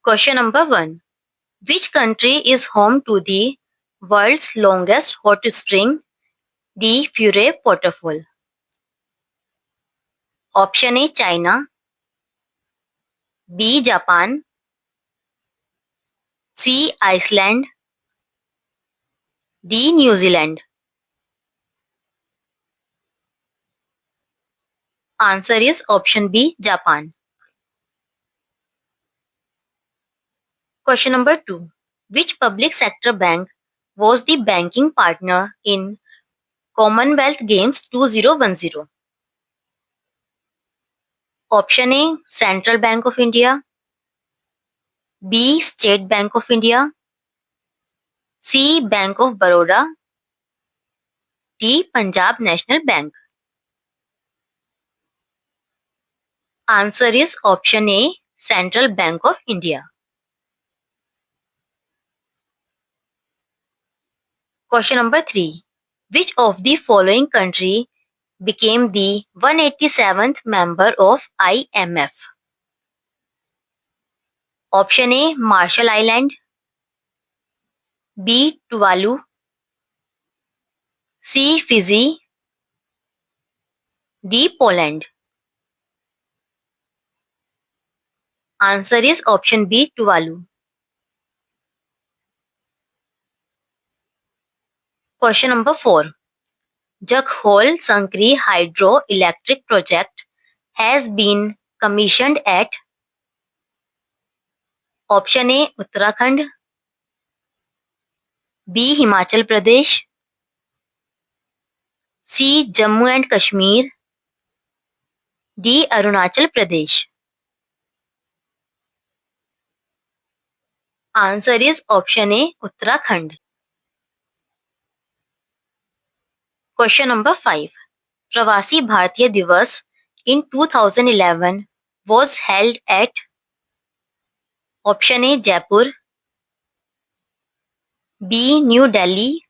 Question number 1. Which country is home to the world's longest hot spring, the Fure Waterfall? Option A China, B Japan, C Iceland, D New Zealand. Answer is option B Japan. Question number 2. Which public sector bank was the banking partner in Commonwealth Games 2010? Option A Central Bank of India, B State Bank of India, C Bank of Baroda, D Punjab National Bank. Answer is option A Central Bank of India. Question number 3. Which of the following country became the 187th member of IMF? Option A Marshall Island, B Tuvalu, C Fiji, D Poland. Answer is option B Tuvalu. Question number 4. Jakhol Sankri Hydroelectric Project has been commissioned at option A Uttarakhand, B Himachal Pradesh, C Jammu and Kashmir, D Arunachal Pradesh. Answer is option A Uttarakhand. Question number 5. Pravasi Bharatiya Divas in 2011 was held at option A Jaipur, B New Delhi,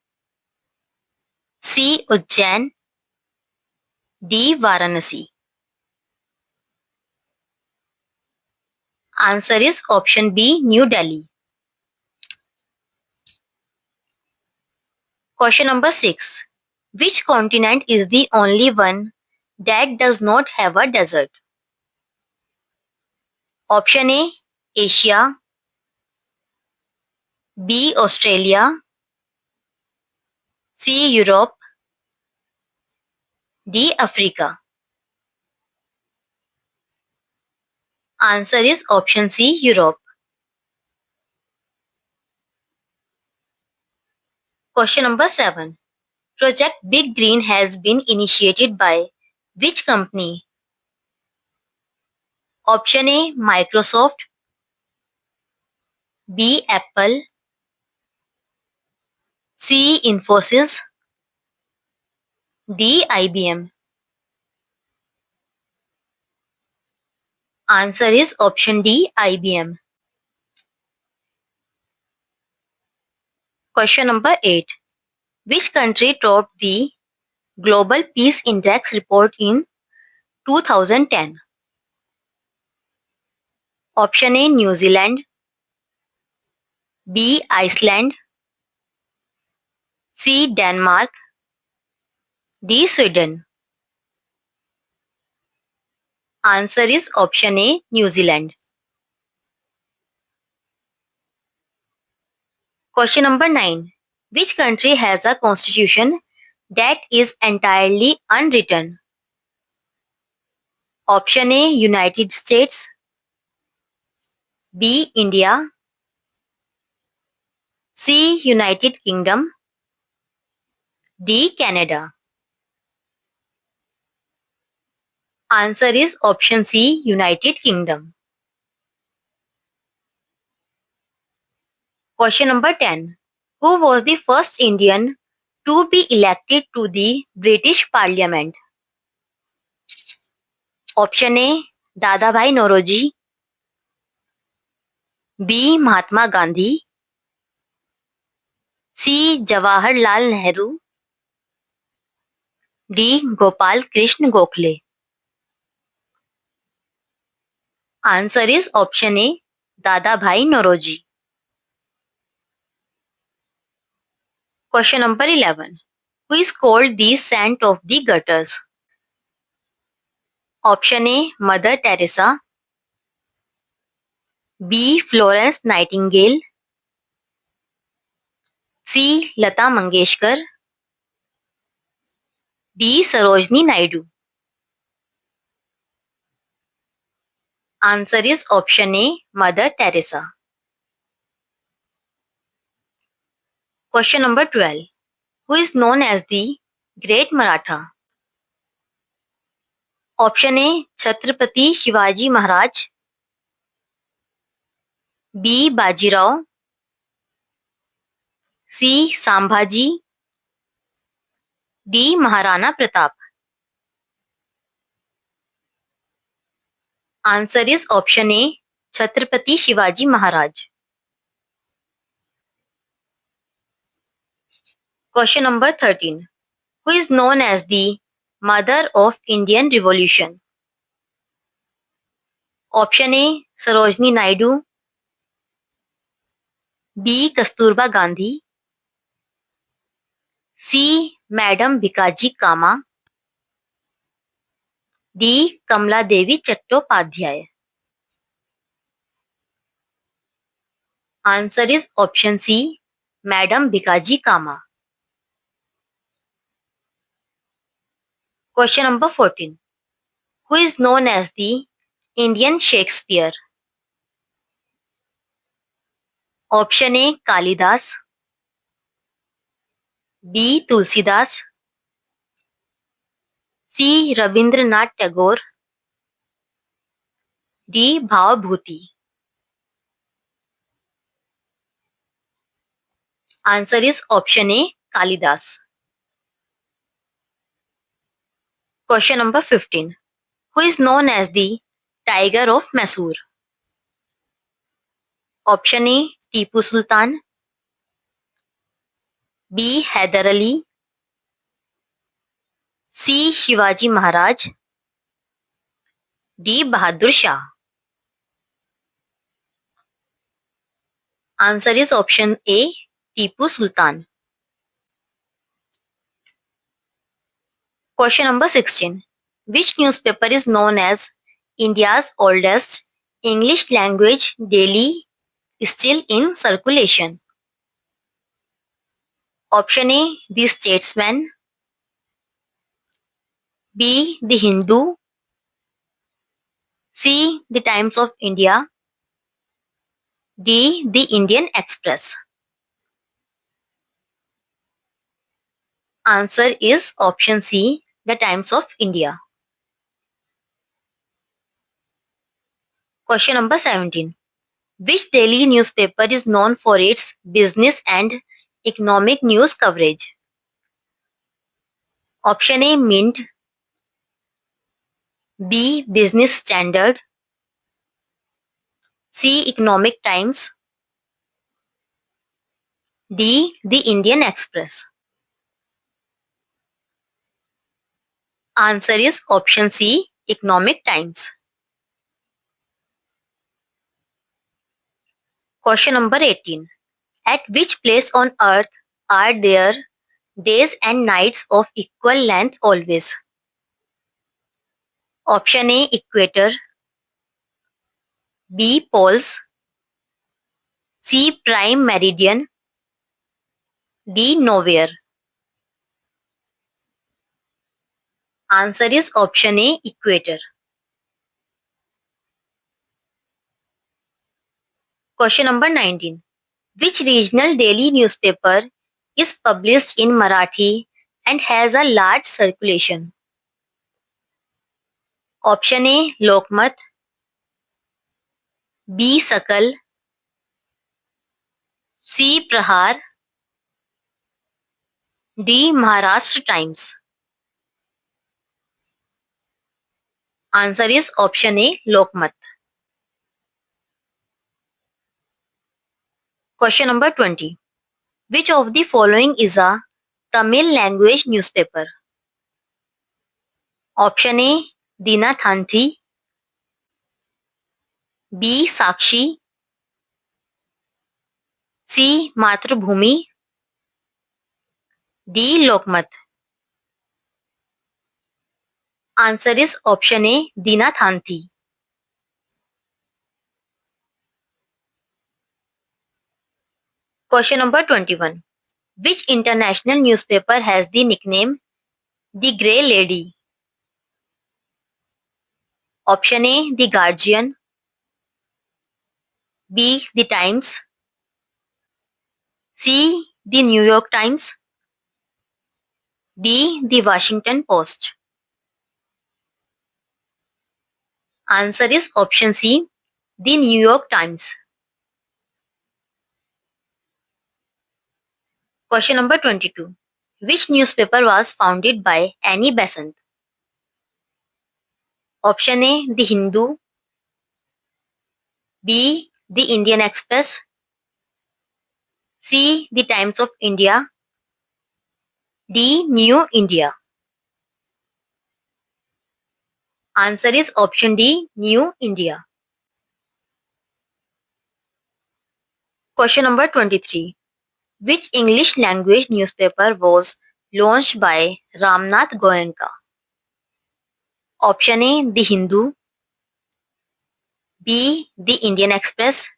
C Ujjain, D Varanasi. Answer is option B New Delhi. Question number 6. Which continent is the only one that does not have a desert? Option A Asia, B Australia, C Europe, D Africa. Answer is option C Europe. Question number 7. Project Big Green has been initiated by which company? Option A Microsoft, B Apple, C Infosys, D IBM. Answer is option D IBM. Question number 8. Which country topped the Global Peace Index report in 2010? Option A New Zealand, B Iceland, C Denmark, D Sweden. Answer is option A New Zealand. Question number 9. Which country has a constitution that is entirely unwritten? Option A United States, B India, C United Kingdom, D Canada. Answer is option C United Kingdom. Question number 10. Who was the first Indian to be elected to the British Parliament? Option A Dadabhai Naoroji, B Mahatma Gandhi, C Jawaharlal Nehru, D Gopal Krishna Gokhale. Answer is option A Dadabhai Naoroji. Question number 11. Who is called the saint of the gutters? Option A, Mother Teresa. B, Florence Nightingale. C, Lata Mangeshkar. D, Sarojini Naidu. Answer is option A, Mother Teresa. Question number 12. Who is known as the Great Maratha? Option A, Chhatrapati Shivaji Maharaj. B, Bajirao. C, Sambhaji. D, Maharana Pratap. Answer is option A, Chhatrapati Shivaji Maharaj. Question number 13. Who is known as the Mother of Indian Revolution? Option A, Sarojini Naidu. B, Kasturba Gandhi. C, Madam Bhikaji Kama. D, Kamala Devi Chattopadhyay. Answer is option C, Madam Bhikaji Kama. Question number 14. Who is known as the Indian Shakespeare? Option A, Kalidas. B, Tulsidas. C, Rabindranath Tagore. D, Bhavabhuti. Answer is option A, Kalidas. Question number 15. Who is known as the Tiger of Mysore? Option A, Tipu Sultan. B, Hyder Ali. C, Shivaji Maharaj. D, Bahadur Shah. Answer is option A, Tipu Sultan. Question number 16. Which newspaper is known as India's oldest English language daily still in circulation? Option A, The Statesman. B, The Hindu. C, The Times of India. D, The Indian Express. Answer is option C, The Times of India. Question number 17. Which daily newspaper is known for its business and economic news coverage? Option A, Mint. B, Business Standard. C, Economic Times. D, The Indian Express. Answer is option C, Economic Times. Question number 18. At which place on earth are there days and nights of equal length always? Option A, Equator. B, Poles. C, Prime Meridian. D, Nowhere. Answer is option A, Equator. Question number 19. Which regional daily newspaper is published in Marathi and has a large circulation? Option A, Lokmat. B, Sakal. C, Prahar. D, Maharashtra Times. Answer is option A, Lokmat. Question number 20. Which of the following is a Tamil language newspaper? Option A, Dinathanthi. B, Sakshi. C Mathrubhumi, D Lokmat. Answer is option A Dinathanthi. Question number 21. Which international newspaper has the nickname The Grey Lady? Option A, The Guardian, B, The Times, C, The New York Times, D, The Washington Post. Answer is option C, The New York Times. Question number 22. Which newspaper was founded by Annie Besant? Option A, The Hindu, B, The Indian Express, C, The Times of India, D, New India. Answer is option D, New India. Question number 23. Which English language newspaper was launched by Ramnath Goenka? Option A, The Hindu, B, The Indian Express,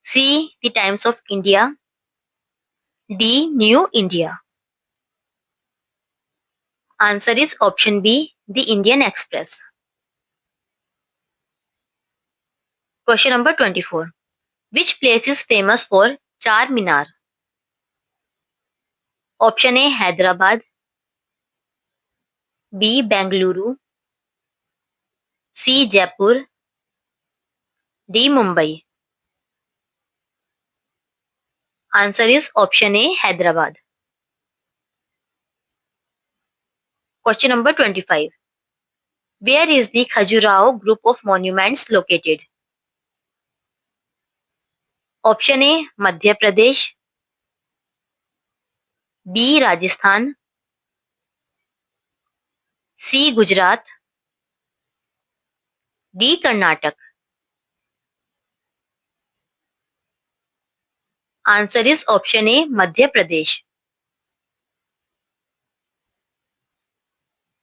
C, The Times of India, D, New India. Answer is option B, The Indian Express. Question number 24. Which place is famous for Char Minar? Option A, Hyderabad, B, Bengaluru, C, Jaipur, D, Mumbai. Answer is option A, Hyderabad. Question number 25. Where is the Khajuraho group of monuments located? Option A, Madhya Pradesh, B, Rajasthan, C, Gujarat, D, Karnataka. Answer is option A, Madhya Pradesh.